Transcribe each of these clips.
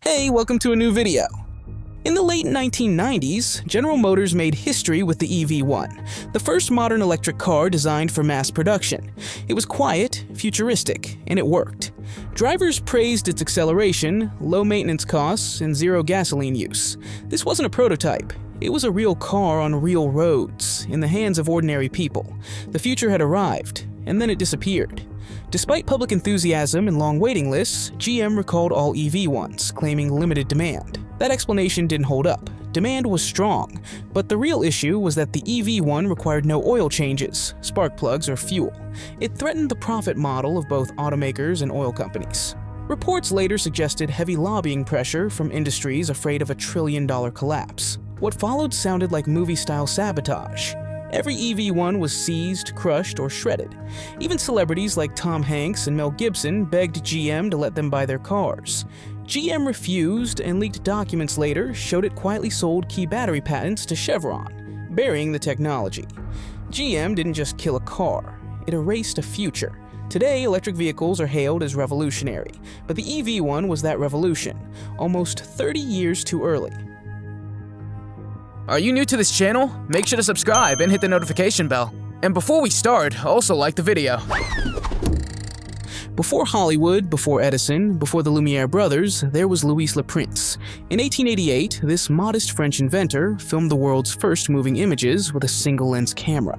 Hey, welcome to a new video. In the late 1990s, General Motors made history with the EV1, the first modern electric car designed for mass production. It was quiet, futuristic, and it worked. Drivers praised its acceleration, low maintenance costs, and zero gasoline use. This wasn't a prototype. It was a real car on real roads, in the hands of ordinary people. The future had arrived, and then it disappeared. Despite public enthusiasm and long waiting lists, GM recalled all EV1s, claiming limited demand. That explanation didn't hold up. Demand was strong, but the real issue was that the EV1 required no oil changes, spark plugs, or fuel. It threatened the profit model of both automakers and oil companies. Reports later suggested heavy lobbying pressure from industries afraid of a trillion-dollar collapse. What followed sounded like movie-style sabotage. Every EV1 was seized, crushed, or shredded. Even celebrities like Tom Hanks and Mel Gibson begged GM to let them buy their cars. GM refused, and leaked documents later showed it quietly sold key battery patents to Chevron, burying the technology. GM didn't just kill a car, it erased a future. Today, electric vehicles are hailed as revolutionary, but the EV1 was that revolution, almost 30 years too early. Are you new to this channel? Make sure to subscribe and hit the notification bell. And before we start, also like the video. Before Hollywood, before Edison, before the Lumiere brothers, there was Louis Le Prince. In 1888, this modest French inventor filmed the world's first moving images with a single-lens camera.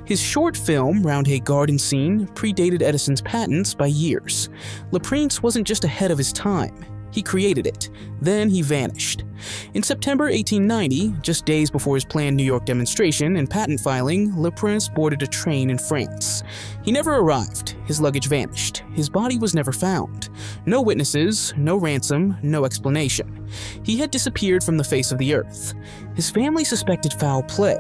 His short film, Roundhay Garden Scene, predated Edison's patents by years. Le Prince wasn't just ahead of his time. He created it. Then he vanished. In September 1890, just days before his planned New York demonstration and patent filing, Le Prince boarded a train in France. He never arrived. His luggage vanished. His body was never found. No witnesses, no ransom, no explanation. He had disappeared from the face of the earth. His family suspected foul play.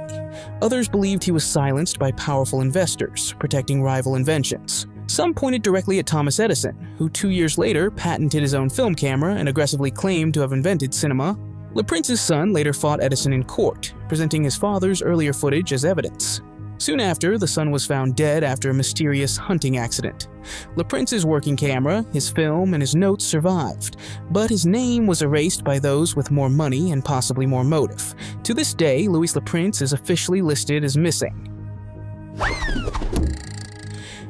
Others believed he was silenced by powerful investors, protecting rival inventions. Some pointed directly at Thomas Edison, who 2 years later patented his own film camera and aggressively claimed to have invented cinema. Le Prince's son later fought Edison in court, presenting his father's earlier footage as evidence. Soon after, the son was found dead after a mysterious hunting accident. Le Prince's working camera, his film, and his notes survived, but his name was erased by those with more money and possibly more motive. To this day, Louis Le Prince is officially listed as missing.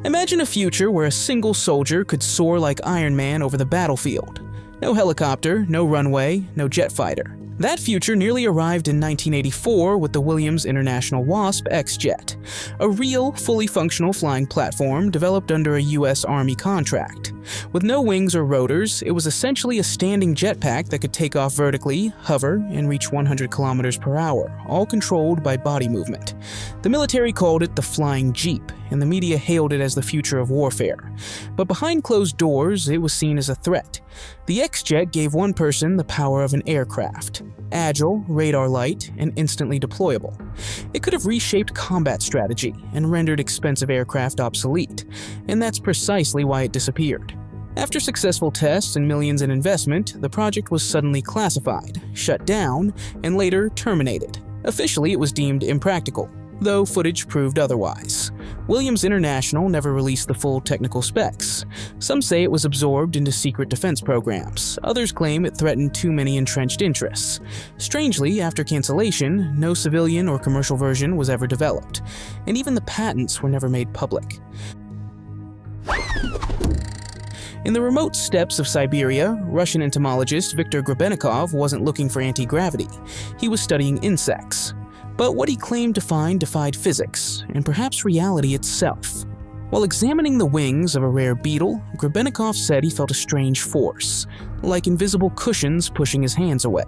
Imagine a future where a single soldier could soar like Iron Man over the battlefield. No helicopter, no runway, no jet fighter. That future nearly arrived in 1984 with the Williams International Wasp X-Jet, a real, fully functional flying platform developed under a U.S. Army contract. With no wings or rotors, it was essentially a standing jetpack that could take off vertically, hover, and reach 100 kilometers per hour, all controlled by body movement. The military called it the Flying Jeep, and the media hailed it as the future of warfare. But behind closed doors, it was seen as a threat. The X-Jet gave one person the power of an aircraft. Agile, radar light, and instantly deployable. It could have reshaped combat strategy and rendered expensive aircraft obsolete, and that's precisely why it disappeared. After successful tests and millions in investment, the project was suddenly classified, shut down, and later terminated. Officially, it was deemed impractical, though footage proved otherwise. Williams International never released the full technical specs. Some say it was absorbed into secret defense programs. Others claim it threatened too many entrenched interests. Strangely, after cancellation, no civilian or commercial version was ever developed, and even the patents were never made public. In the remote steppes of Siberia, Russian entomologist Viktor Grebennikov wasn't looking for anti-gravity. He was studying insects. But what he claimed to find defied physics, and perhaps reality itself. While examining the wings of a rare beetle, Grebennikov said he felt a strange force, like invisible cushions pushing his hands away.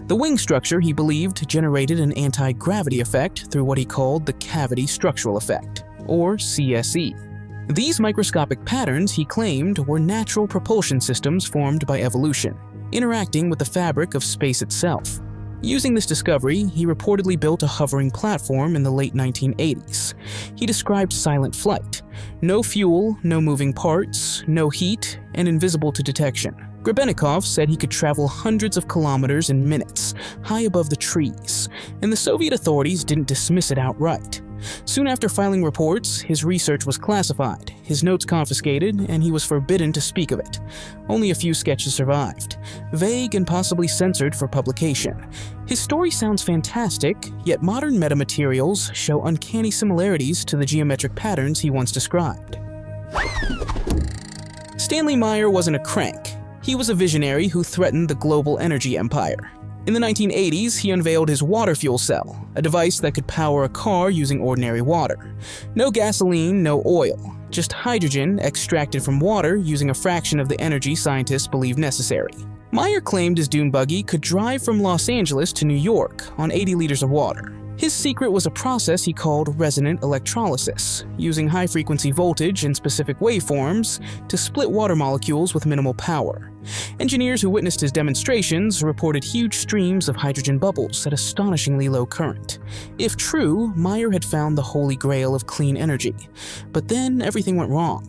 The wing structure, he believed, generated an anti-gravity effect through what he called the cavity structural effect, or CSE. These microscopic patterns, he claimed, were natural propulsion systems formed by evolution, interacting with the fabric of space itself. Using this discovery, he reportedly built a hovering platform in the late 1980s. He described silent flight. No fuel, no moving parts, no heat, and invisible to detection. Grebennikov said he could travel hundreds of kilometers in minutes, high above the trees, and the Soviet authorities didn't dismiss it outright. Soon after filing reports, his research was classified, his notes confiscated, and he was forbidden to speak of it. Only a few sketches survived, vague and possibly censored for publication. His story sounds fantastic, yet modern metamaterials show uncanny similarities to the geometric patterns he once described. Stanley Meyer wasn't a crank. He was a visionary who threatened the global energy empire. In the 1980s, he unveiled his water fuel cell, a device that could power a car using ordinary water. No gasoline, no oil, just hydrogen extracted from water using a fraction of the energy scientists believed necessary. Meyer claimed his dune buggy could drive from Los Angeles to New York on 80 liters of water. His secret was a process he called resonant electrolysis, using high-frequency voltage and specific waveforms to split water molecules with minimal power. Engineers who witnessed his demonstrations reported huge streams of hydrogen bubbles at astonishingly low current. If true, Meyer had found the holy grail of clean energy. But then everything went wrong.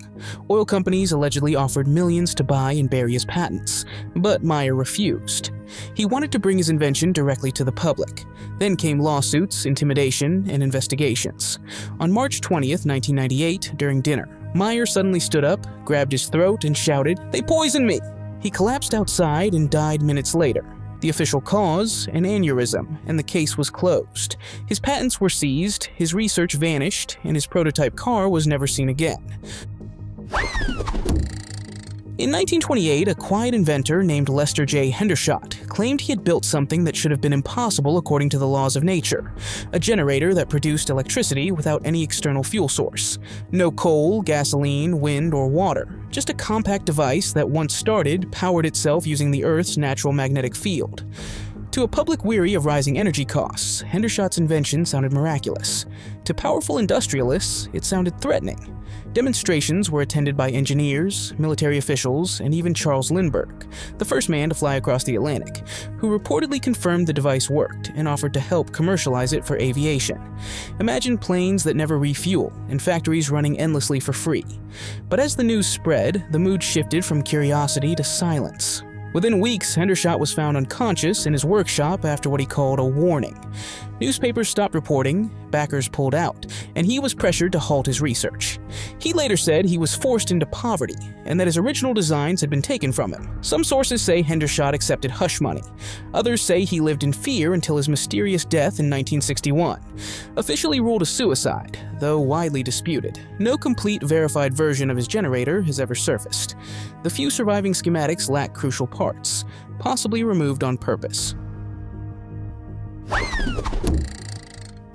Oil companies allegedly offered millions to buy and bury his patents, but Meyer refused. He wanted to bring his invention directly to the public. Then came lawsuits, intimidation, and investigations. On March 20th, 1998, during dinner, Meyer suddenly stood up, grabbed his throat, and shouted, "They poisoned me!" He collapsed outside and died minutes later. The official cause, an aneurysm, and the case was closed. His patents were seized, his research vanished, and his prototype car was never seen again. In 1928, a quiet inventor named Lester J. Hendershot claimed he had built something that should have been impossible according to the laws of nature, a generator that produced electricity without any external fuel source. No coal, gasoline, wind, or water, just a compact device that once started powered itself using the Earth's natural magnetic field. To a public weary of rising energy costs, Hendershot's invention sounded miraculous. To powerful industrialists, it sounded threatening. Demonstrations were attended by engineers, military officials, and even Charles Lindbergh, the first man to fly across the Atlantic, who reportedly confirmed the device worked and offered to help commercialize it for aviation. Imagine planes that never refuel and factories running endlessly for free. But as the news spread, the mood shifted from curiosity to silence. Within weeks, Hendershot was found unconscious in his workshop after what he called a warning. Newspapers stopped reporting, backers pulled out, and he was pressured to halt his research. He later said he was forced into poverty, and that his original designs had been taken from him. Some sources say Hendershot accepted hush money. Others say he lived in fear until his mysterious death in 1961. Officially ruled a suicide, though widely disputed. No complete verified version of his generator has ever surfaced. The few surviving schematics lack crucial parts, possibly removed on purpose.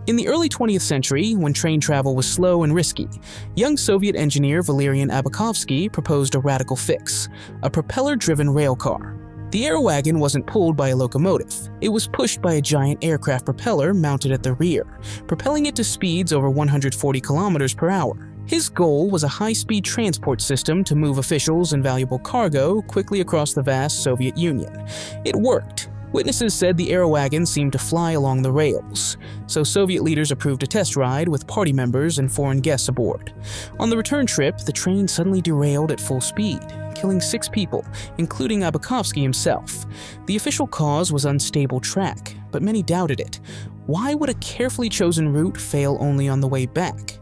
In the early 20th century, when train travel was slow and risky, young Soviet engineer Valerian Abakovsky proposed a radical fix: a propeller-driven railcar. The air wagon wasn't pulled by a locomotive. It was pushed by a giant aircraft propeller mounted at the rear, propelling it to speeds over 140 kilometers per hour. His goal was a high-speed transport system to move officials and valuable cargo quickly across the vast Soviet Union. It worked. Witnesses said the aerowagon seemed to fly along the rails, so Soviet leaders approved a test ride with party members and foreign guests aboard. On the return trip, the train suddenly derailed at full speed, killing 6 people, including Abakovsky himself. The official cause was unstable track, but many doubted it. Why would a carefully chosen route fail only on the way back?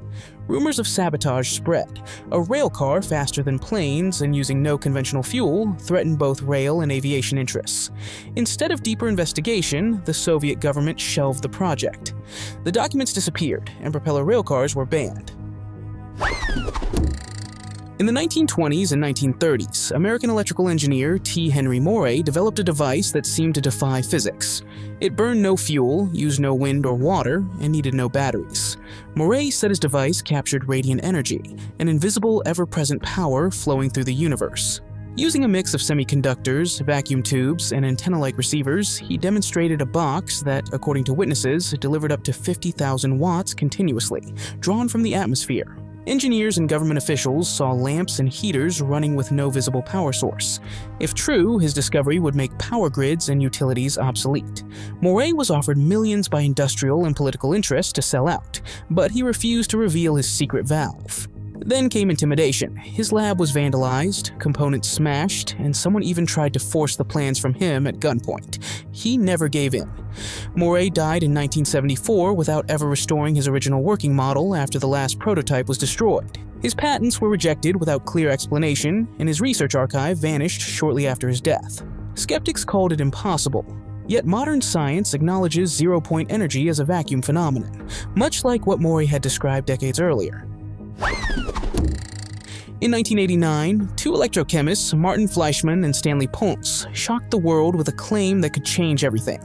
Rumors of sabotage spread. A railcar faster than planes and using no conventional fuel threatened both rail and aviation interests. Instead of deeper investigation, the Soviet government shelved the project. The documents disappeared, and propeller railcars were banned. In the 1920s and 1930s, American electrical engineer T. Henry Morey developed a device that seemed to defy physics. It burned no fuel, used no wind or water, and needed no batteries. Morey said his device captured radiant energy, an invisible, ever-present power flowing through the universe. Using a mix of semiconductors, vacuum tubes, and antenna-like receivers, he demonstrated a box that, according to witnesses, delivered up to 50,000 watts continuously, drawn from the atmosphere. Engineers and government officials saw lamps and heaters running with no visible power source. If true, his discovery would make power grids and utilities obsolete. Morey was offered millions by industrial and political interests to sell out, but he refused to reveal his secret valve. Then came intimidation. His lab was vandalized, components smashed, and someone even tried to force the plans from him at gunpoint. he never gave in. Morey died in 1974 without ever restoring his original working model after the last prototype was destroyed. His patents were rejected without clear explanation, and his research archive vanished shortly after his death. Skeptics called it impossible. Yet modern science acknowledges zero-point energy as a vacuum phenomenon, much like what Morey had described decades earlier. In 1989, two electrochemists, Martin Fleischmann and Stanley Ponce, shocked the world with a claim that could change everything.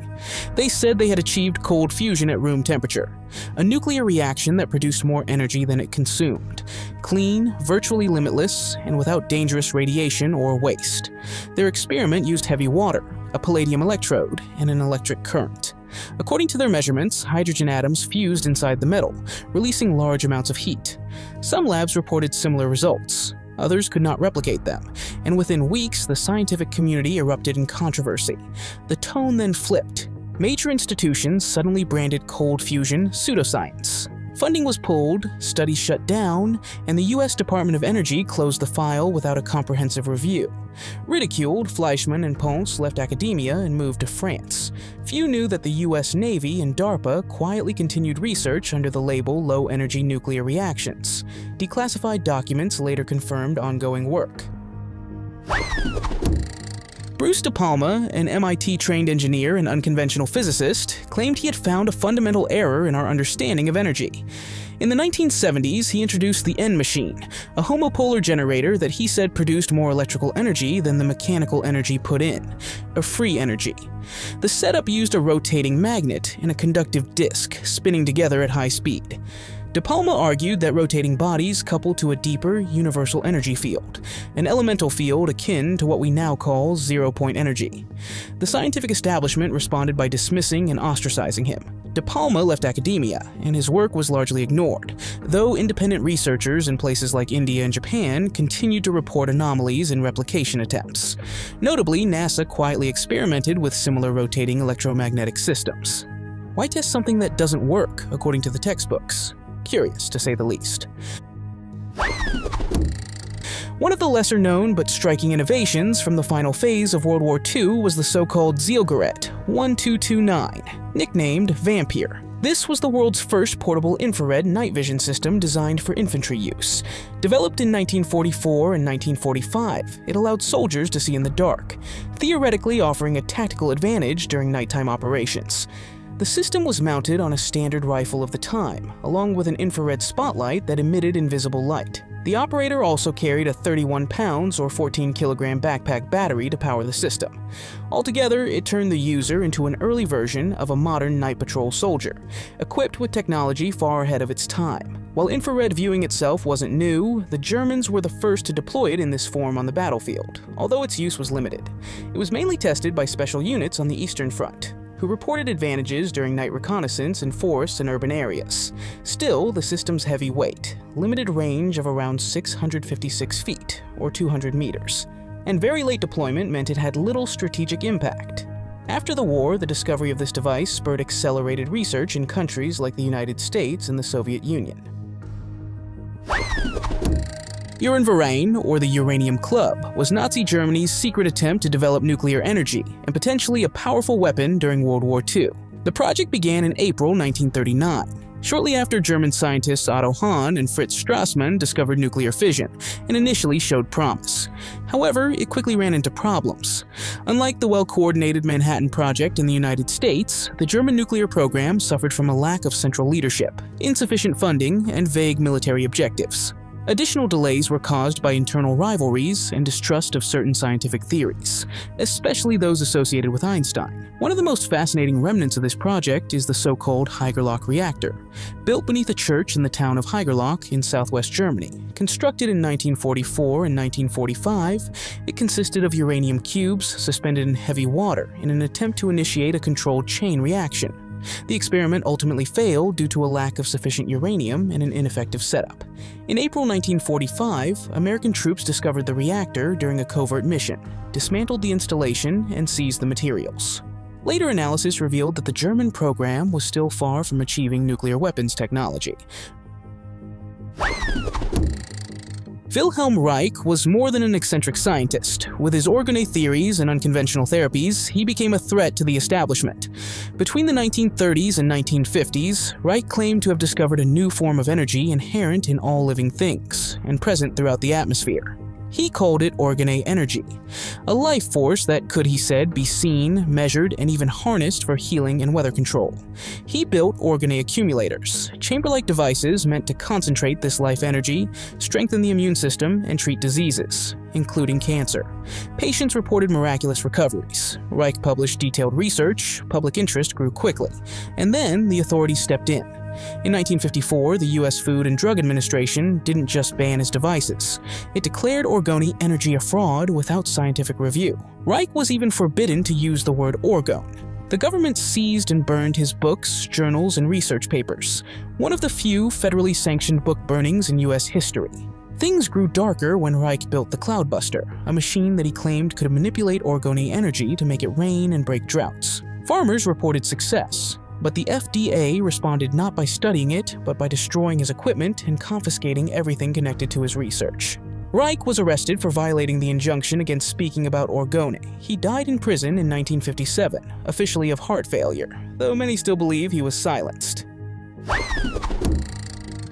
They said they had achieved cold fusion at room temperature, a nuclear reaction that produced more energy than it consumed, clean, virtually limitless, and without dangerous radiation or waste. Their experiment used heavy water, a palladium electrode, and an electric current. According to their measurements, hydrogen atoms fused inside the metal, releasing large amounts of heat. Some labs reported similar results. Others could not replicate them, and within weeks, the scientific community erupted in controversy. The tone then flipped. Major institutions suddenly branded cold fusion pseudoscience. Funding was pulled, studies shut down, and the U.S. Department of Energy closed the file without a comprehensive review. Ridiculed, Fleischmann and Ponce left academia and moved to France. Few knew that the U.S. Navy and DARPA quietly continued research under the label low-energy nuclear reactions. Declassified documents later confirmed ongoing work. Bruce De Palma, an MIT-trained engineer and unconventional physicist, claimed he had found a fundamental error in our understanding of energy. In the 1970s, he introduced the N machine, a homopolar generator that he said produced more electrical energy than the mechanical energy put in, a free energy. The setup used a rotating magnet and a conductive disk spinning together at high speed. De Palma argued that rotating bodies couple to a deeper, universal energy field, an elemental field akin to what we now call zero-point energy. The scientific establishment responded by dismissing and ostracizing him. De Palma left academia, and his work was largely ignored, though independent researchers in places like India and Japan continued to report anomalies in replication attempts. Notably, NASA quietly experimented with similar rotating electromagnetic systems. Why test something that doesn't work, according to the textbooks? Curious, to say the least. One of the lesser-known but striking innovations from the final phase of World War II was the so-called Zielgerät 1229, nicknamed Vampire. This was the world's first portable infrared night vision system designed for infantry use. Developed in 1944 and 1945, it allowed soldiers to see in the dark, theoretically offering a tactical advantage during nighttime operations. The system was mounted on a standard rifle of the time, along with an infrared spotlight that emitted invisible light. The operator also carried a 31 pounds or 14 kilogram backpack battery to power the system. Altogether, it turned the user into an early version of a modern night patrol soldier, equipped with technology far ahead of its time. While infrared viewing itself wasn't new, the Germans were the first to deploy it in this form on the battlefield, although its use was limited. It was mainly tested by special units on the Eastern Front, who reported advantages during night reconnaissance in forests and urban areas. Still, the system's heavy weight, limited range of around 656 feet, or 200 meters, and very late deployment meant it had little strategic impact. After the war, the discovery of this device spurred accelerated research in countries like the United States and the Soviet Union. Uranverein, or the Uranium Club, was Nazi Germany's secret attempt to develop nuclear energy and potentially a powerful weapon during World War II. The project began in April 1939, shortly after German scientists Otto Hahn and Fritz Strassmann discovered nuclear fission and initially showed promise. However, it quickly ran into problems. Unlike the well-coordinated Manhattan Project in the United States, the German nuclear program suffered from a lack of central leadership, insufficient funding, and vague military objectives. Additional delays were caused by internal rivalries and distrust of certain scientific theories, especially those associated with Einstein. One of the most fascinating remnants of this project is the so-called Haigerloch reactor, built beneath a church in the town of Haigerloch in southwest Germany. Constructed in 1944 and 1945, it consisted of uranium cubes suspended in heavy water in an attempt to initiate a controlled chain reaction. The experiment ultimately failed due to a lack of sufficient uranium and an ineffective setup. In April 1945, American troops discovered the reactor during a covert mission, dismantled the installation, and seized the materials. Later analysis revealed that the German program was still far from achieving nuclear weapons technology. Wilhelm Reich was more than an eccentric scientist. With his orgone theories and unconventional therapies, he became a threat to the establishment. Between the 1930s and 1950s, Reich claimed to have discovered a new form of energy inherent in all living things, and present throughout the atmosphere. He called it orgone energy, a life force that could, he said, be seen, measured, and even harnessed for healing and weather control. He built orgone accumulators, chamber-like devices meant to concentrate this life energy, strengthen the immune system, and treat diseases, including cancer. Patients reported miraculous recoveries. Reich published detailed research, public interest grew quickly, and then the authorities stepped in. In 1954, the U.S. Food and Drug Administration didn't just ban his devices. It declared orgone energy a fraud without scientific review. Reich was even forbidden to use the word orgone. The government seized and burned his books, journals, and research papers, one of the few federally sanctioned book burnings in U.S. history. Things grew darker when Reich built the Cloudbuster, a machine that he claimed could manipulate orgone energy to make it rain and break droughts. Farmers reported success. But the FDA responded not by studying it, but by destroying his equipment and confiscating everything connected to his research. Reich was arrested for violating the injunction against speaking about orgone. He died in prison in 1957, officially of heart failure, though many still believe he was silenced.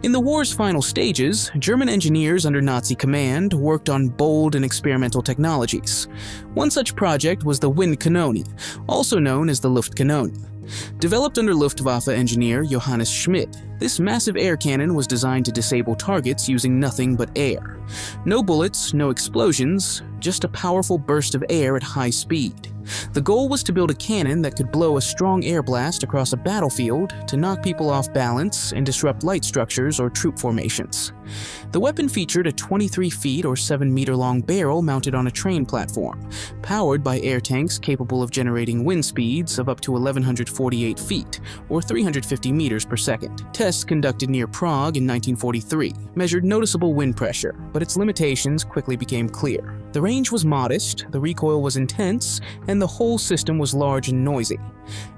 In the war's final stages, German engineers under Nazi command worked on bold and experimental technologies. One such project was the Windkanone, also known as the Luftkanone. Developed under Luftwaffe engineer Johannes Schmidt, this massive air cannon was designed to disable targets using nothing but air. No bullets, no explosions, just a powerful burst of air at high speed. The goal was to build a cannon that could blow a strong air blast across a battlefield to knock people off balance and disrupt light structures or troop formations. The weapon featured a 23 feet or 7-meter long barrel mounted on a train platform, powered by air tanks capable of generating wind speeds of up to 1,148 feet or 350 meters per second. Tests conducted near Prague in 1943 measured noticeable wind pressure, but its limitations quickly became clear. The range was modest, the recoil was intense, and the whole system was large and noisy.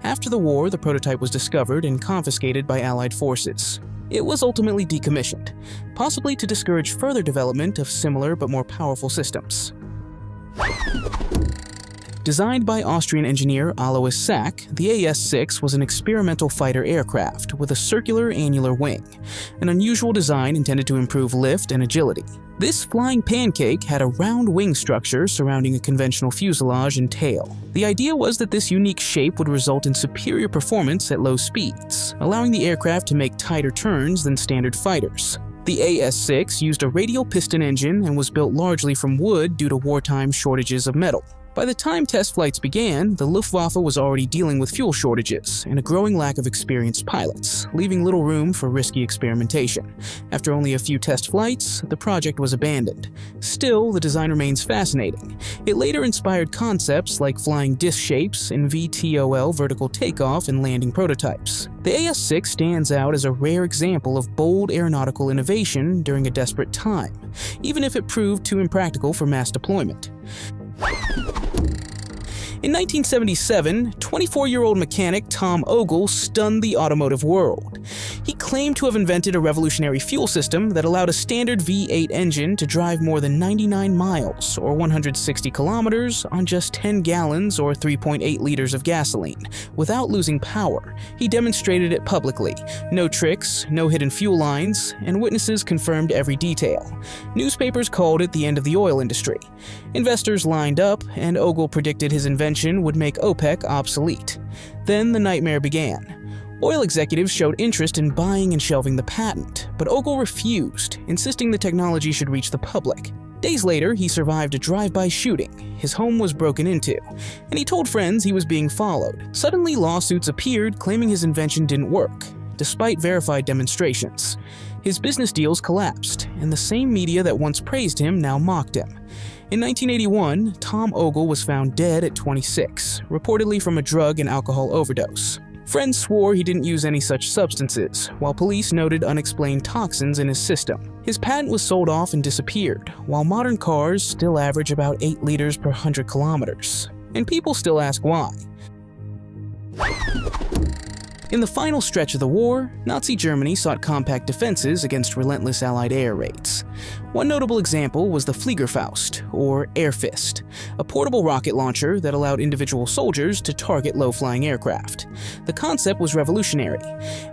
After the war, the prototype was discovered and confiscated by Allied forces. It was ultimately decommissioned, possibly to discourage further development of similar but more powerful systems. Designed by Austrian engineer Alois Sack, the AS-6 was an experimental fighter aircraft with a circular annular wing, an unusual design intended to improve lift and agility. This flying pancake had a round wing structure surrounding a conventional fuselage and tail. The idea was that this unique shape would result in superior performance at low speeds, allowing the aircraft to make tighter turns than standard fighters. The AS-6 used a radial piston engine and was built largely from wood due to wartime shortages of metal. By the time test flights began, the Luftwaffe was already dealing with fuel shortages and a growing lack of experienced pilots, leaving little room for risky experimentation. After only a few test flights, the project was abandoned. Still, the design remains fascinating. It later inspired concepts like flying disc shapes and VTOL vertical takeoff and landing prototypes. The AS-6 stands out as a rare example of bold aeronautical innovation during a desperate time, even if it proved too impractical for mass deployment. In 1977, 24-year-old mechanic Tom Ogle stunned the automotive world. He claimed to have invented a revolutionary fuel system that allowed a standard V8 engine to drive more than 99 miles, or 160 kilometers, on just 10 gallons or 3.8 liters of gasoline, without losing power. He demonstrated it publicly. No tricks, no hidden fuel lines, and witnesses confirmed every detail. Newspapers called it the end of the oil industry. Investors lined up, and Ogle predicted his invention would make OPEC obsolete. Then the nightmare began. Oil executives showed interest in buying and shelving the patent, but Ogle refused, insisting the technology should reach the public. Days later, he survived a drive-by shooting. His home was broken into, and he told friends he was being followed. Suddenly, lawsuits appeared claiming his invention didn't work, despite verified demonstrations. His business deals collapsed, and the same media that once praised him now mocked him. In 1981, Tom Ogle was found dead at 26, reportedly from a drug and alcohol overdose. Friends swore he didn't use any such substances, while police noted unexplained toxins in his system. His patent was sold off and disappeared, while modern cars still average about 8 liters per 100 kilometers. And people still ask why. In the final stretch of the war, Nazi Germany sought compact defenses against relentless Allied air raids. One notable example was the Fliegerfaust, or Air Fist, a portable rocket launcher that allowed individual soldiers to target low-flying aircraft. The concept was revolutionary,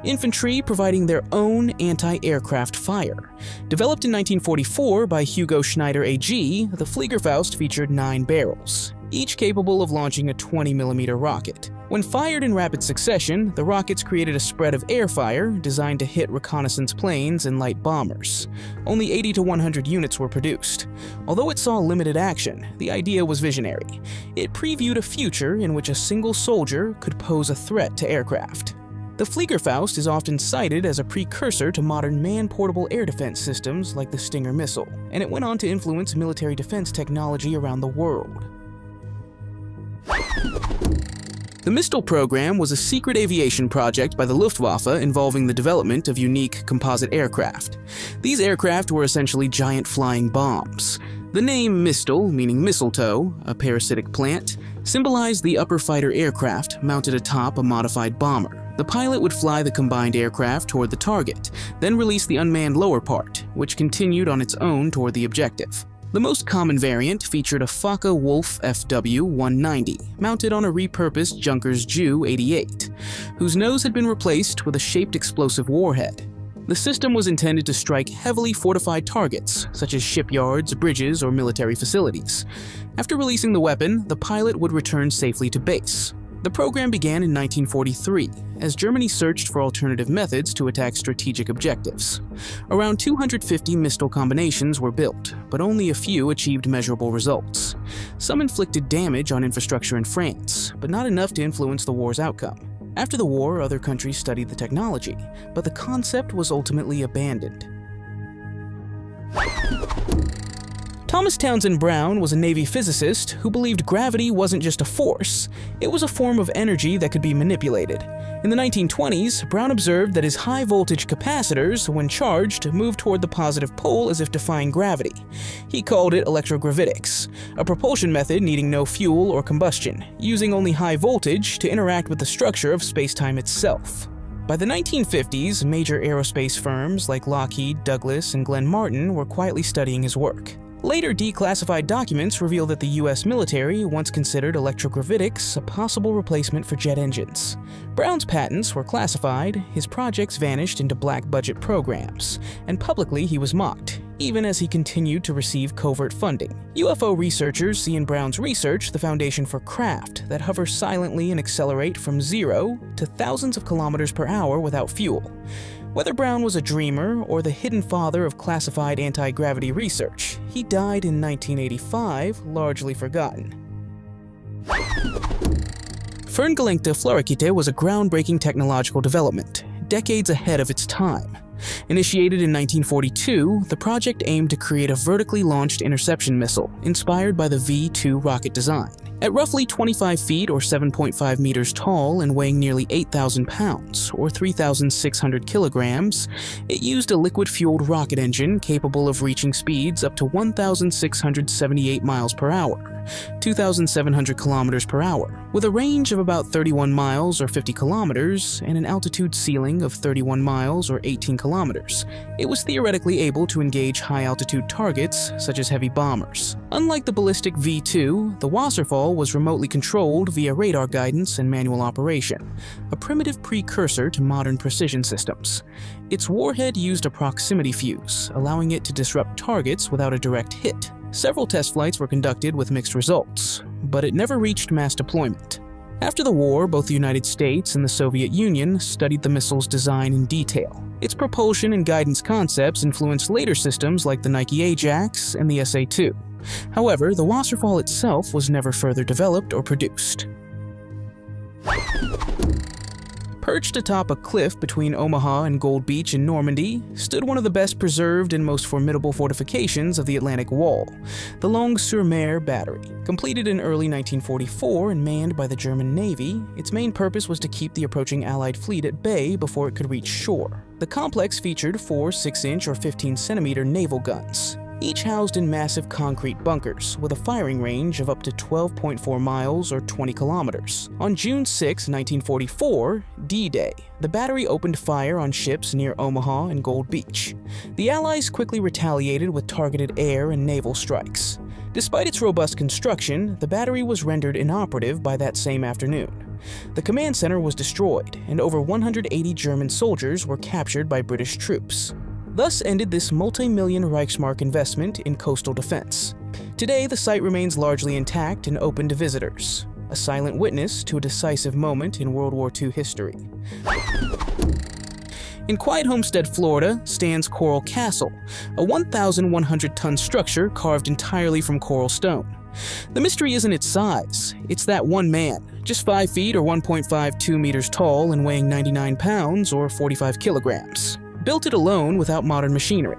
infantry providing their own anti-aircraft fire. Developed in 1944 by Hugo Schneider AG, the Fliegerfaust featured 9 barrels, each capable of launching a 20mm rocket. When fired in rapid succession, the rockets created a spread of air fire designed to hit reconnaissance planes and light bombers. Only 80 to 100 units were produced. Although it saw limited action, the idea was visionary. It previewed a future in which a single soldier could pose a threat to aircraft. The Fliegerfaust is often cited as a precursor to modern man-portable air defense systems like the Stinger missile, and it went on to influence military defense technology around the world. The Mistel program was a secret aviation project by the Luftwaffe involving the development of unique composite aircraft. These aircraft were essentially giant flying bombs. The name Mistel, meaning mistletoe, a parasitic plant, symbolized the upper fighter aircraft mounted atop a modified bomber. The pilot would fly the combined aircraft toward the target, then release the unmanned lower part, which continued on its own toward the objective. The most common variant featured a Focke-Wulf FW-190, mounted on a repurposed Junkers Ju-88, whose nose had been replaced with a shaped explosive warhead. The system was intended to strike heavily fortified targets, such as shipyards, bridges, or military facilities. After releasing the weapon, the pilot would return safely to base. The program began in 1943, as Germany searched for alternative methods to attack strategic objectives. Around 250 Mistel combinations were built, but only a few achieved measurable results. Some inflicted damage on infrastructure in France, but not enough to influence the war's outcome. After the war, other countries studied the technology, but the concept was ultimately abandoned. Thomas Townsend Brown was a Navy physicist who believed gravity wasn't just a force, it was a form of energy that could be manipulated. In the 1920s, Brown observed that his high-voltage capacitors, when charged, moved toward the positive pole as if defying gravity. He called it electrogravitics, a propulsion method needing no fuel or combustion, using only high voltage to interact with the structure of space-time itself. By the 1950s, major aerospace firms like Lockheed, Douglas, and Glenn Martin were quietly studying his work. Later declassified documents reveal that the US military once considered electrogravitics a possible replacement for jet engines. Brown's patents were classified, his projects vanished into black-budget programs, and publicly he was mocked, even as he continued to receive covert funding. UFO researchers see in Brown's research the foundation for craft that hover silently and accelerate from 0 to thousands of kilometers per hour without fuel. Whether Brown was a dreamer or the hidden father of classified anti-gravity research, he died in 1985, largely forgotten. Ferngelenkte Fluorrakete was a groundbreaking technological development, decades ahead of its time. Initiated in 1942, the project aimed to create a vertically launched interception missile inspired by the V-2 rocket design. At roughly 25 feet or 7.5 meters tall and weighing nearly 8,000 pounds or 3,600 kilograms, it used a liquid-fueled rocket engine capable of reaching speeds up to 1,678 miles per hour, 2,700 kilometers per hour, with a range of about 31 miles or 50 kilometers and an altitude ceiling of 31 miles or 18 kilometers. It was theoretically able to engage high-altitude targets such as heavy bombers. Unlike the ballistic V-2, the Wasserfall was remotely controlled via radar guidance and manual operation, a primitive precursor to modern precision systems. Its warhead used a proximity fuse, allowing it to disrupt targets without a direct hit. Several test flights were conducted with mixed results, but it never reached mass deployment. After the war, both the United States and the Soviet Union studied the missile's design in detail. Its propulsion and guidance concepts influenced later systems like the Nike Ajax and the SA-2. However, the Wasserfall itself was never further developed or produced. Perched atop a cliff between Omaha and Gold Beach in Normandy stood one of the best preserved and most formidable fortifications of the Atlantic Wall, the Longues-sur-Mer Battery. Completed in early 1944 and manned by the German Navy, its main purpose was to keep the approaching Allied fleet at bay before it could reach shore. The complex featured 4 6-inch or 15-centimeter naval guns, each housed in massive concrete bunkers with a firing range of up to 12.4 miles or 20 kilometers. On June 6, 1944, D-Day, the battery opened fire on ships near Omaha and Gold Beach. The Allies quickly retaliated with targeted air and naval strikes. Despite its robust construction, the battery was rendered inoperative by that same afternoon. The command center was destroyed, and over 180 German soldiers were captured by British troops. Thus ended this multi-million Reichsmark investment in coastal defense. Today, the site remains largely intact and open to visitors, a silent witness to a decisive moment in World War II history. In Quiet Homestead, Florida, stands Coral Castle, a 1,100-ton structure carved entirely from coral stone. The mystery isn't its size, it's that one man, just 5 feet or 1.52 meters tall and weighing 99 pounds or 45 kilograms. Built it alone without modern machinery.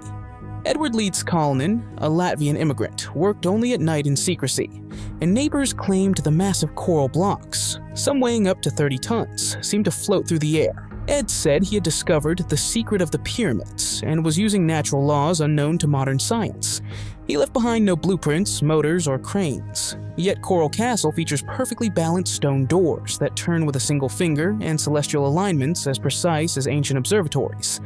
Edward Leeds Kalnin, a Latvian immigrant, worked only at night in secrecy, and neighbors claimed the massive coral blocks, some weighing up to 30 tons, seemed to float through the air. Ed said he had discovered the secret of the pyramids and was using natural laws unknown to modern science. He left behind no blueprints, motors, or cranes. Yet Coral Castle features perfectly balanced stone doors that turn with a single finger and celestial alignments as precise as ancient observatories.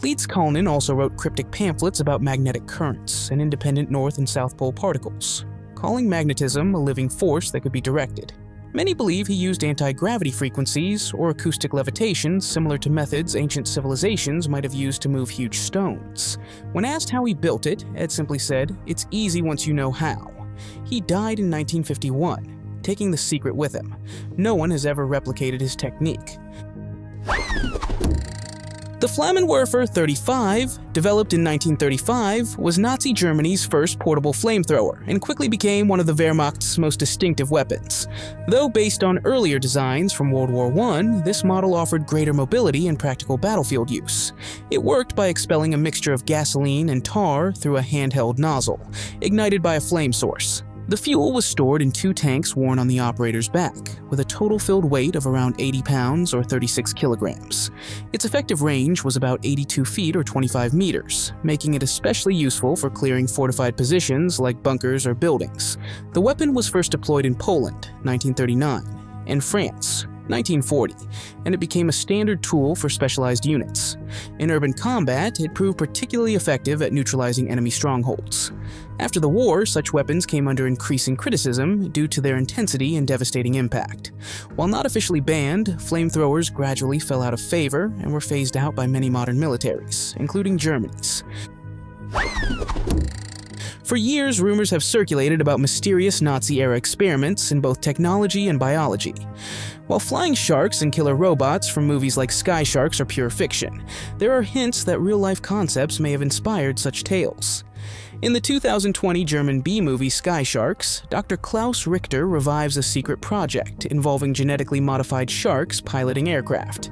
Leeds Kalnin also wrote cryptic pamphlets about magnetic currents and independent North and South Pole particles, calling magnetism a living force that could be directed. Many believe he used anti-gravity frequencies or acoustic levitation similar to methods ancient civilizations might have used to move huge stones. When asked how he built it, Ed simply said, "It's easy once you know how." He died in 1951, taking the secret with him. No one has ever replicated his technique. The Flammenwerfer 35, developed in 1935, was Nazi Germany's first portable flamethrower and quickly became one of the Wehrmacht's most distinctive weapons. Though based on earlier designs from World War I, this model offered greater mobility and practical battlefield use. It worked by expelling a mixture of gasoline and tar through a handheld nozzle, ignited by a flame source. The fuel was stored in 2 tanks worn on the operator's back, with a total filled weight of around 80 pounds or 36 kilograms. Its effective range was about 82 feet or 25 meters, making it especially useful for clearing fortified positions like bunkers or buildings. The weapon was first deployed in Poland, 1939, and France, 1940, and it became a standard tool for specialized units. In urban combat, it proved particularly effective at neutralizing enemy strongholds. After the war, such weapons came under increasing criticism due to their intensity and devastating impact. While not officially banned, flamethrowers gradually fell out of favor and were phased out by many modern militaries, including Germany's. For years, rumors have circulated about mysterious Nazi-era experiments in both technology and biology. While flying sharks and killer robots from movies like Sky Sharks are pure fiction, there are hints that real-life concepts may have inspired such tales. In the 2020 German B-movie Sky Sharks, Dr. Klaus Richter revives a secret project involving genetically modified sharks piloting aircraft.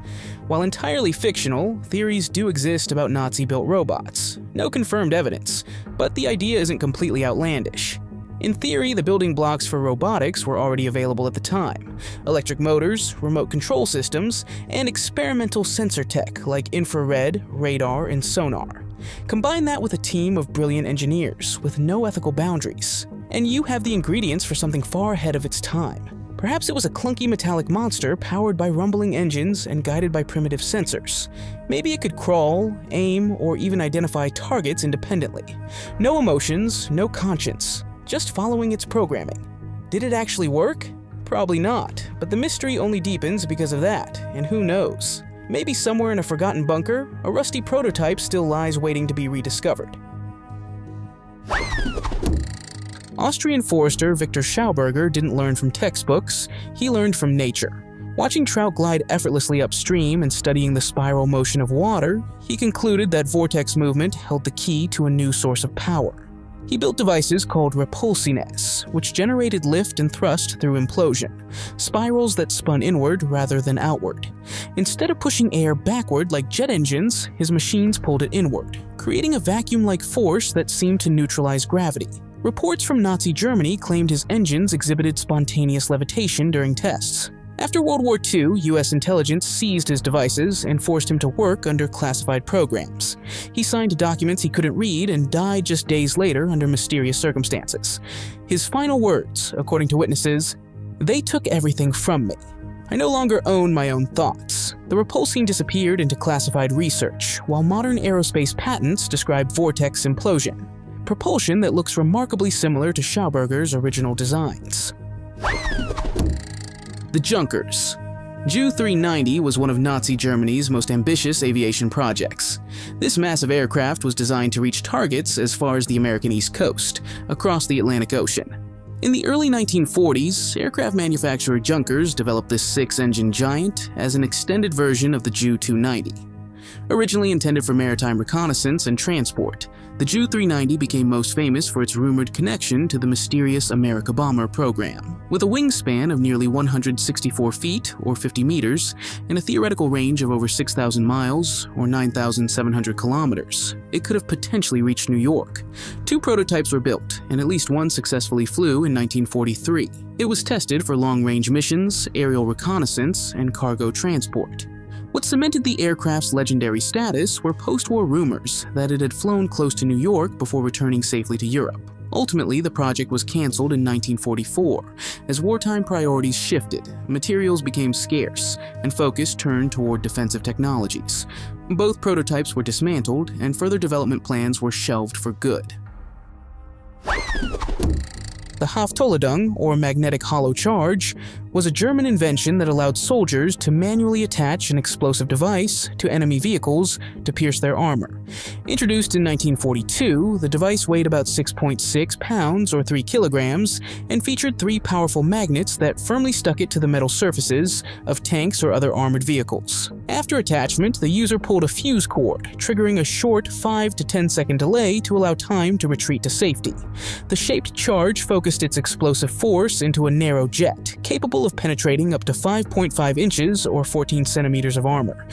While entirely fictional, theories do exist about Nazi-built robots. No confirmed evidence, but the idea isn't completely outlandish. In theory, the building blocks for robotics were already available at the time: electric motors, remote control systems, and experimental sensor tech like infrared, radar, and sonar. Combine that with a team of brilliant engineers with no ethical boundaries, and you have the ingredients for something far ahead of its time. Perhaps it was a clunky metallic monster powered by rumbling engines and guided by primitive sensors. Maybe it could crawl, aim, or even identify targets independently. No emotions, no conscience, just following its programming. Did it actually work? Probably not, but the mystery only deepens because of that, and who knows? Maybe somewhere in a forgotten bunker, a rusty prototype still lies waiting to be rediscovered. Austrian forester Victor Schauberger didn't learn from textbooks, he learned from nature. Watching trout glide effortlessly upstream and studying the spiral motion of water, he concluded that vortex movement held the key to a new source of power. He built devices called repulsines, which generated lift and thrust through implosion, spirals that spun inward rather than outward. Instead of pushing air backward like jet engines, his machines pulled it inward, creating a vacuum-like force that seemed to neutralize gravity. Reports from Nazi Germany claimed his engines exhibited spontaneous levitation during tests. After World War II, US intelligence seized his devices and forced him to work under classified programs. He signed documents he couldn't read and died just days later under mysterious circumstances. His final words, according to witnesses, "They took everything from me. I no longer own my own thoughts." The repulsine disappeared into classified research, while modern aerospace patents describe vortex implosion, propulsion that looks remarkably similar to Schauberger's original designs. The Junkers. Ju-390 was one of Nazi Germany's most ambitious aviation projects. This massive aircraft was designed to reach targets as far as the American East Coast, across the Atlantic Ocean. In the early 1940s, aircraft manufacturer Junkers developed this six-engine giant as an extended version of the Ju-290. Originally intended for maritime reconnaissance and transport, the Ju-390 became most famous for its rumored connection to the mysterious America Bomber program. With a wingspan of nearly 164 feet, or 50 meters, and a theoretical range of over 6,000 miles, or 9,700 kilometers, it could have potentially reached New York. Two prototypes were built, and at least one successfully flew in 1943. It was tested for long-range missions, aerial reconnaissance, and cargo transport. What cemented the aircraft's legendary status were post-war rumors that it had flown close to New York before returning safely to Europe. Ultimately, the project was cancelled in 1944. As wartime priorities shifted, materials became scarce, and focus turned toward defensive technologies. Both prototypes were dismantled, and further development plans were shelved for good. The Haftolladung, or magnetic hollow charge, was a German invention that allowed soldiers to manually attach an explosive device to enemy vehicles to pierce their armor. Introduced in 1942, the device weighed about 6.6 pounds or 3 kilograms and featured three powerful magnets that firmly stuck it to the metal surfaces of tanks or other armored vehicles. After attachment, the user pulled a fuse cord, triggering a short 5 to 10 second delay to allow time to retreat to safety. The shaped charge focused its explosive force into a narrow jet, capable of penetrating up to 5.5 inches or 14 centimeters of armor,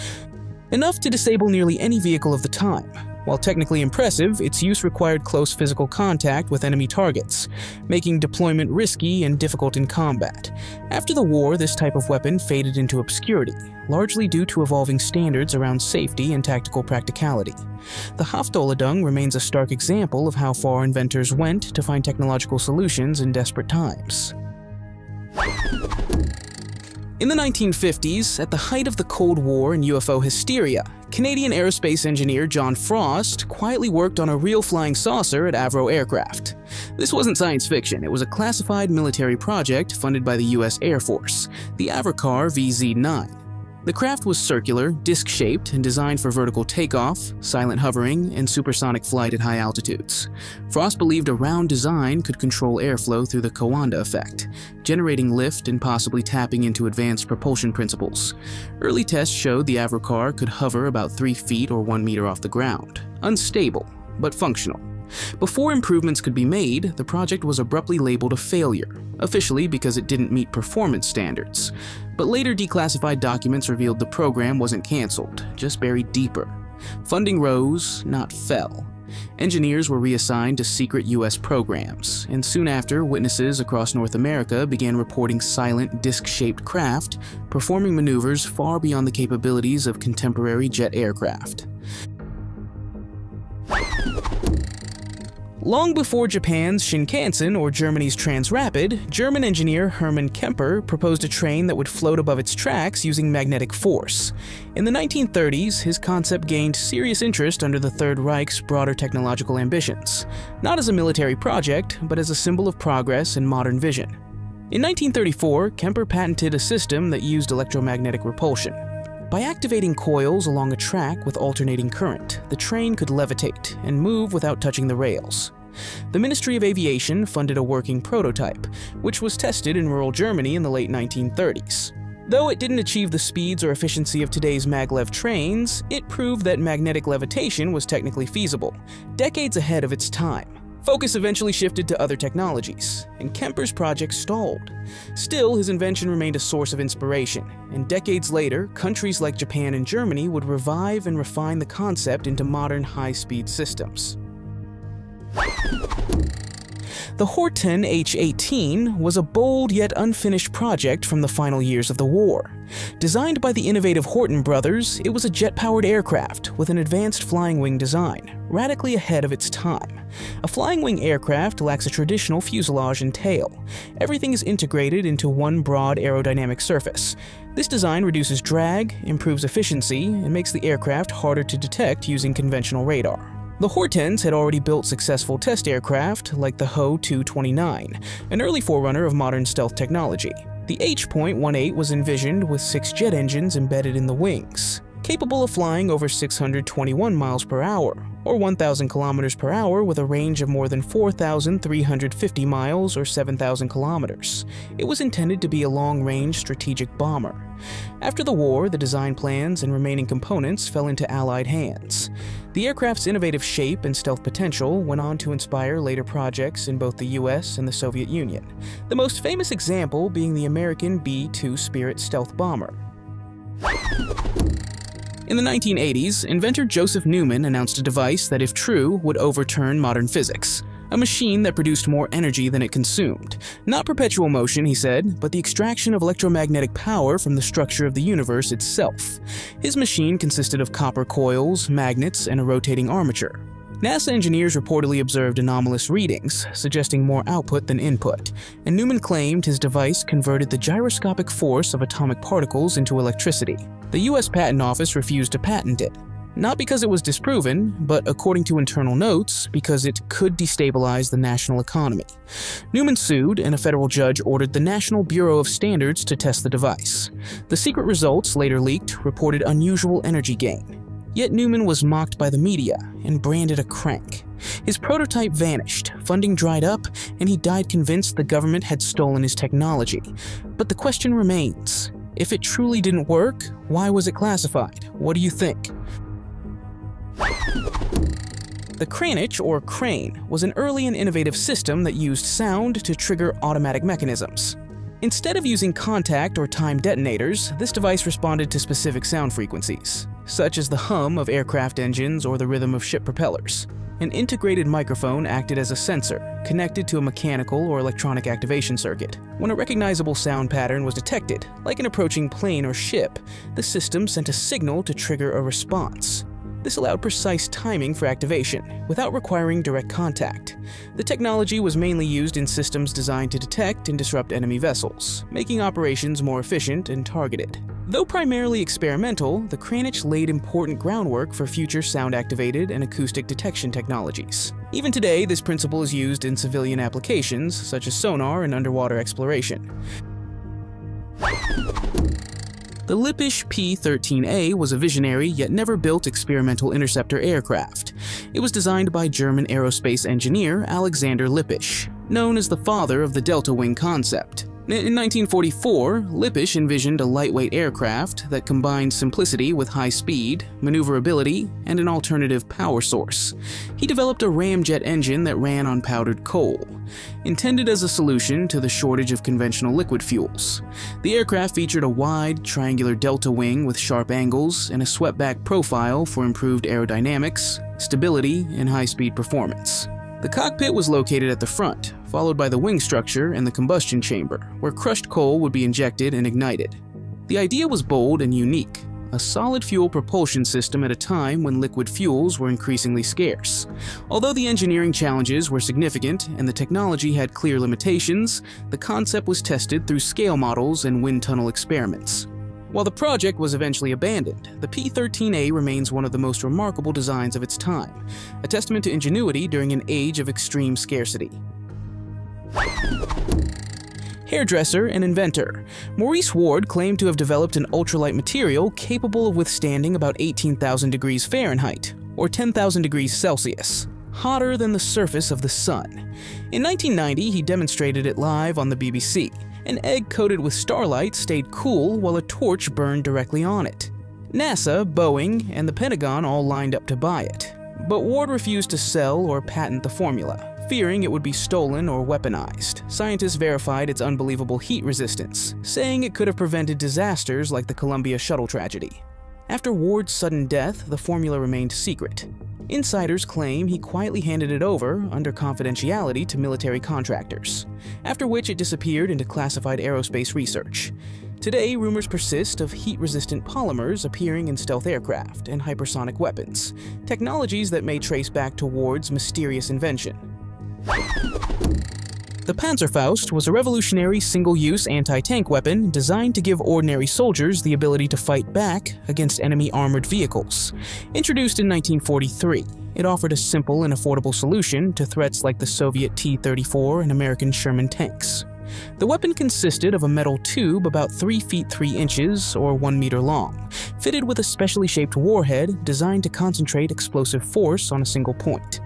enough to disable nearly any vehicle of the time. While technically impressive, its use required close physical contact with enemy targets, making deployment risky and difficult in combat. After the war, this type of weapon faded into obscurity, largely due to evolving standards around safety and tactical practicality. The Haftolladung remains a stark example of how far inventors went to find technological solutions in desperate times. In the 1950s, at the height of the Cold War and UFO hysteria, Canadian aerospace engineer John Frost quietly worked on a real flying saucer at Avro Aircraft. This wasn't science fiction, it was a classified military project funded by the US Air Force, the Avrocar VZ-9. The craft was circular, disc-shaped, and designed for vertical takeoff, silent hovering, and supersonic flight at high altitudes. Frost believed a round design could control airflow through the Coanda effect, generating lift and possibly tapping into advanced propulsion principles. Early tests showed the Avrocar could hover about 3 feet or 1 meter off the ground. Unstable, but functional. Before improvements could be made, the project was abruptly labeled a failure, officially because it didn't meet performance standards. But later declassified documents revealed the program wasn't cancelled, just buried deeper. Funding rose, not fell. Engineers were reassigned to secret US programs, and soon after, witnesses across North America began reporting silent, disc-shaped craft, performing maneuvers far beyond the capabilities of contemporary jet aircraft. Long before Japan's Shinkansen or Germany's Transrapid, German engineer Hermann Kemper proposed a train that would float above its tracks using magnetic force. In the 1930s, his concept gained serious interest under the Third Reich's broader technological ambitions, not as a military project, but as a symbol of progress and modern vision. In 1934, Kemper patented a system that used electromagnetic repulsion. By activating coils along a track with alternating current, the train could levitate and move without touching the rails. The Ministry of Aviation funded a working prototype, which was tested in rural Germany in the late 1930s. Though it didn't achieve the speeds or efficiency of today's maglev trains, it proved that magnetic levitation was technically feasible, decades ahead of its time. Focus eventually shifted to other technologies, and Kemper's project stalled. Still, his invention remained a source of inspiration, and decades later, countries like Japan and Germany would revive and refine the concept into modern high-speed systems. The Horten H-18 was a bold yet unfinished project from the final years of the war. Designed by the innovative Horten brothers, it was a jet-powered aircraft with an advanced flying wing design, radically ahead of its time. A flying wing aircraft lacks a traditional fuselage and tail. Everything is integrated into one broad aerodynamic surface. This design reduces drag, improves efficiency, and makes the aircraft harder to detect using conventional radar. The Hortens had already built successful test aircraft like the Ho-229, an early forerunner of modern stealth technology. The H.18 was envisioned with 6 jet engines embedded in the wings, capable of flying over 621 miles per hour, or 1,000 kilometers per hour with a range of more than 4,350 miles or 7,000 kilometers. It was intended to be a long-range strategic bomber. After the war, the design plans and remaining components fell into Allied hands. The aircraft's innovative shape and stealth potential went on to inspire later projects in both the US and the Soviet Union, the most famous example being the American B-2 Spirit stealth bomber. In the 1980s, inventor Joseph Newman announced a device that, if true, would overturn modern physics. A machine that produced more energy than it consumed. Not perpetual motion, he said, but the extraction of electromagnetic power from the structure of the universe itself. His machine consisted of copper coils, magnets, and a rotating armature. NASA engineers reportedly observed anomalous readings, suggesting more output than input, and Newman claimed his device converted the gyroscopic force of atomic particles into electricity. The US Patent Office refused to patent it. Not because it was disproven, but according to internal notes, because it could destabilize the national economy. Newman sued, and a federal judge ordered the National Bureau of Standards to test the device. The secret results, later leaked, reported unusual energy gain. Yet Newman was mocked by the media and branded a crank. His prototype vanished, funding dried up, and he died convinced the government had stolen his technology. But the question remains, if it truly didn't work, why was it classified? What do you think? The Kranich, or crane, was an early and innovative system that used sound to trigger automatic mechanisms. Instead of using contact or time detonators, this device responded to specific sound frequencies, such as the hum of aircraft engines or the rhythm of ship propellers. An integrated microphone acted as a sensor, connected to a mechanical or electronic activation circuit. When a recognizable sound pattern was detected, like an approaching plane or ship, the system sent a signal to trigger a response. This allowed precise timing for activation, without requiring direct contact. The technology was mainly used in systems designed to detect and disrupt enemy vessels, making operations more efficient and targeted. Though primarily experimental, the Kranich laid important groundwork for future sound-activated and acoustic detection technologies. Even today, this principle is used in civilian applications, such as sonar and underwater exploration. The Lippisch P-13A was a visionary yet never built experimental interceptor aircraft. It was designed by German aerospace engineer Alexander Lippisch, known as the father of the delta wing concept. In 1944, Lippisch envisioned a lightweight aircraft that combined simplicity with high speed, maneuverability, and an alternative power source. He developed a ramjet engine that ran on powdered coal, intended as a solution to the shortage of conventional liquid fuels. The aircraft featured a wide, triangular delta wing with sharp angles and a swept-back profile for improved aerodynamics, stability, and high-speed performance. The cockpit was located at the front, followed by the wing structure and the combustion chamber, where crushed coal would be injected and ignited. The idea was bold and unique, a solid fuel propulsion system at a time when liquid fuels were increasingly scarce. Although the engineering challenges were significant and the technology had clear limitations, the concept was tested through scale models and wind tunnel experiments. While the project was eventually abandoned, the P-13A remains one of the most remarkable designs of its time, a testament to ingenuity during an age of extreme scarcity. Hairdresser and inventor. Maurice Ward claimed to have developed an ultralight material capable of withstanding about 18,000 degrees Fahrenheit, or 10,000 degrees Celsius, hotter than the surface of the sun. In 1990, he demonstrated it live on the BBC. An egg coated with starlight stayed cool while a torch burned directly on it. NASA, Boeing, and the Pentagon all lined up to buy it. But Ward refused to sell or patent the formula, fearing it would be stolen or weaponized. Scientists verified its unbelievable heat resistance, saying it could have prevented disasters like the Columbia shuttle tragedy. After Ward's sudden death, the formula remained secret. Insiders claim he quietly handed it over under confidentiality to military contractors, after which it disappeared into classified aerospace research. Today, rumors persist of heat-resistant polymers appearing in stealth aircraft and hypersonic weapons, technologies that may trace back towards mysterious invention. The Panzerfaust was a revolutionary single-use anti-tank weapon designed to give ordinary soldiers the ability to fight back against enemy armored vehicles. Introduced in 1943, it offered a simple and affordable solution to threats like the Soviet T-34 and American Sherman tanks. The weapon consisted of a metal tube about 3 feet 3 inches or 1 meter long, fitted with a specially shaped warhead designed to concentrate explosive force on a single point.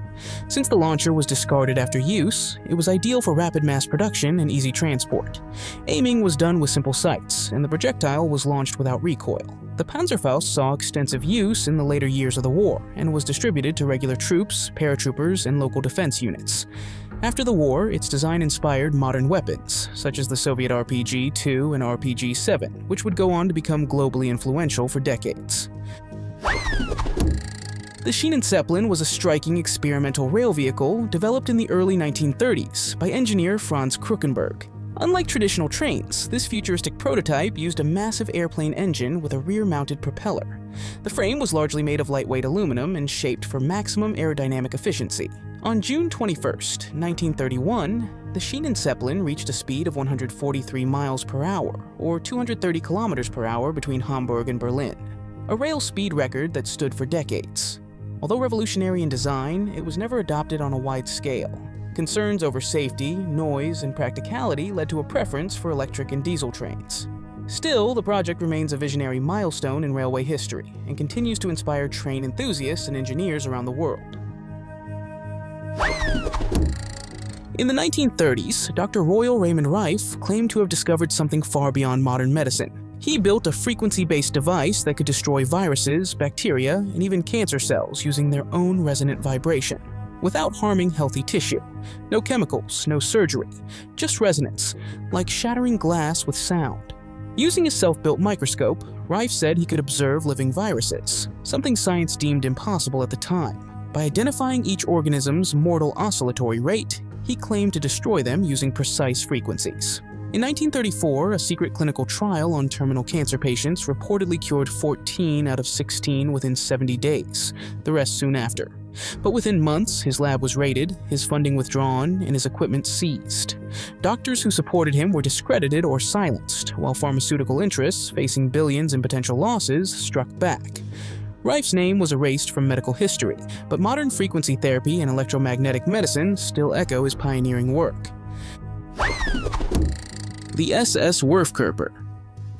Since the launcher was discarded after use, it was ideal for rapid mass production and easy transport. Aiming was done with simple sights, and the projectile was launched without recoil. The Panzerfaust saw extensive use in the later years of the war and was distributed to regular troops, paratroopers, and local defense units. After the war, its design inspired modern weapons, such as the Soviet RPG-2 and RPG-7, which would go on to become globally influential for decades. The Schienen Zeppelin was a striking experimental rail vehicle developed in the early 1930s by engineer Franz Kruckenberg. Unlike traditional trains, this futuristic prototype used a massive airplane engine with a rear-mounted propeller. The frame was largely made of lightweight aluminum and shaped for maximum aerodynamic efficiency. On June 21, 1931, the Schienen Zeppelin reached a speed of 143 miles per hour, or 230 kilometers per hour between Hamburg and Berlin, a rail speed record that stood for decades. Although revolutionary in design, it was never adopted on a wide scale. Concerns over safety, noise, and practicality led to a preference for electric and diesel trains. Still, the project remains a visionary milestone in railway history and continues to inspire train enthusiasts and engineers around the world. In the 1930s, Dr. Royal Raymond Rife claimed to have discovered something far beyond modern medicine. He built a frequency-based device that could destroy viruses, bacteria, and even cancer cells using their own resonant vibration, without harming healthy tissue. No chemicals, no surgery, just resonance, like shattering glass with sound. Using a self-built microscope, Rife said he could observe living viruses, something science deemed impossible at the time. By identifying each organism's mortal oscillatory rate, he claimed to destroy them using precise frequencies. In 1934, a secret clinical trial on terminal cancer patients reportedly cured 14 out of 16 within 70 days, the rest soon after. But within months, his lab was raided, his funding withdrawn, and his equipment seized. Doctors who supported him were discredited or silenced, while pharmaceutical interests, facing billions in potential losses, struck back. Rife's name was erased from medical history, but modern frequency therapy and electromagnetic medicine still echo his pioneering work. The SS Wurfkörper.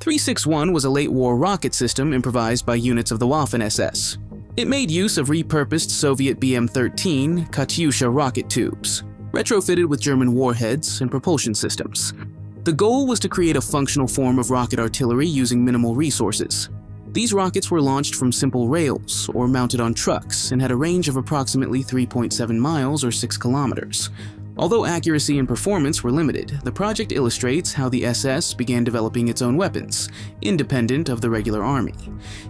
361 was a late-war rocket system improvised by units of the Waffen-SS. It made use of repurposed Soviet BM-13 Katyusha rocket tubes, retrofitted with German warheads and propulsion systems. The goal was to create a functional form of rocket artillery using minimal resources. These rockets were launched from simple rails or mounted on trucks and had a range of approximately 3.7 miles or 6 kilometers. Although accuracy and performance were limited, the project illustrates how the SS began developing its own weapons, independent of the regular army.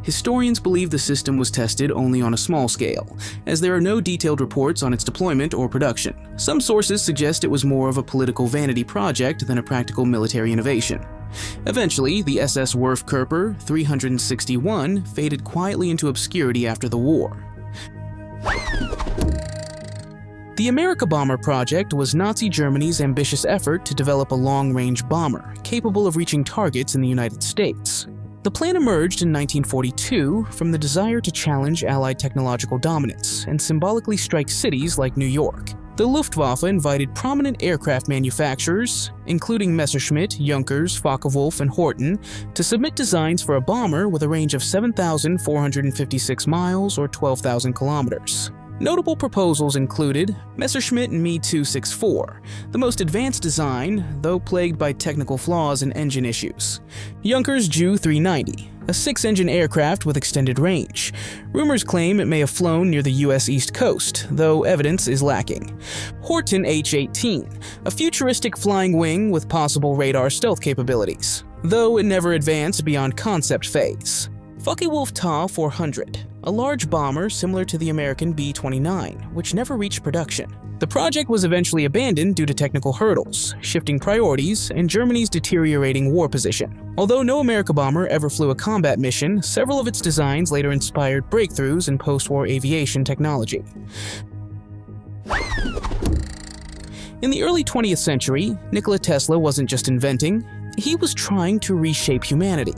Historians believe the system was tested only on a small scale, as there are no detailed reports on its deployment or production. Some sources suggest it was more of a political vanity project than a practical military innovation. Eventually, the SS Wurfkörper 361 faded quietly into obscurity after the war. The America Bomber project was Nazi Germany's ambitious effort to develop a long-range bomber capable of reaching targets in the United States. The plan emerged in 1942 from the desire to challenge Allied technological dominance and symbolically strike cities like New York. The Luftwaffe invited prominent aircraft manufacturers, including Messerschmitt, Junkers, Focke-Wulf, and Horten, to submit designs for a bomber with a range of 7,456 miles or 12,000 kilometers. Notable proposals included Messerschmitt Me-264, the most advanced design, though plagued by technical flaws and engine issues. Junkers Ju-390, a 6-engine aircraft with extended range. Rumors claim it may have flown near the US East Coast, though evidence is lacking. Horten H-18, a futuristic flying wing with possible radar stealth capabilities, though it never advanced beyond concept phase. Focke-Wulf Ta 400, a large bomber similar to the American B-29, which never reached production. The project was eventually abandoned due to technical hurdles, shifting priorities, and Germany's deteriorating war position. Although no American bomber ever flew a combat mission, several of its designs later inspired breakthroughs in post-war aviation technology. In the early 20th century, Nikola Tesla wasn't just inventing, he was trying to reshape humanity.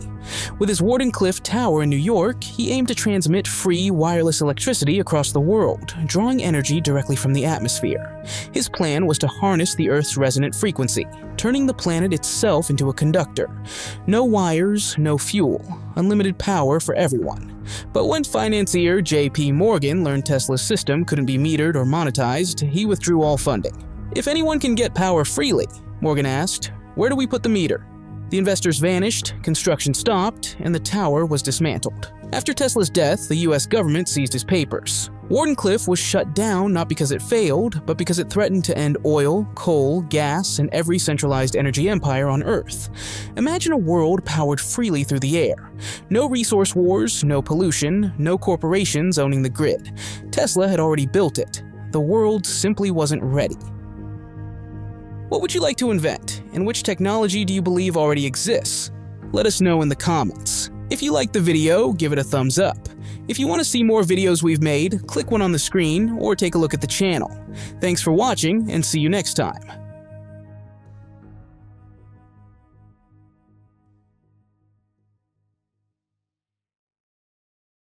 With his Wardenclyffe Tower in New York, he aimed to transmit free wireless electricity across the world, drawing energy directly from the atmosphere. His plan was to harness the Earth's resonant frequency, turning the planet itself into a conductor. No wires, no fuel, unlimited power for everyone. But when financier J.P. Morgan learned Tesla's system couldn't be metered or monetized, he withdrew all funding. If anyone can get power freely, Morgan asked, where do we put the meter? The investors vanished, construction stopped, and the tower was dismantled. After Tesla's death, the US government seized his papers. Wardenclyffe was shut down not because it failed, but because it threatened to end oil, coal, gas, and every centralized energy empire on Earth. Imagine a world powered freely through the air. No resource wars, no pollution, no corporations owning the grid. Tesla had already built it. The world simply wasn't ready. What would you like to invent, and which technology do you believe already exists? Let us know in the comments. If you liked the video, give it a thumbs up. If you want to see more videos we've made, click one on the screen or take a look at the channel. Thanks for watching, and see you next time.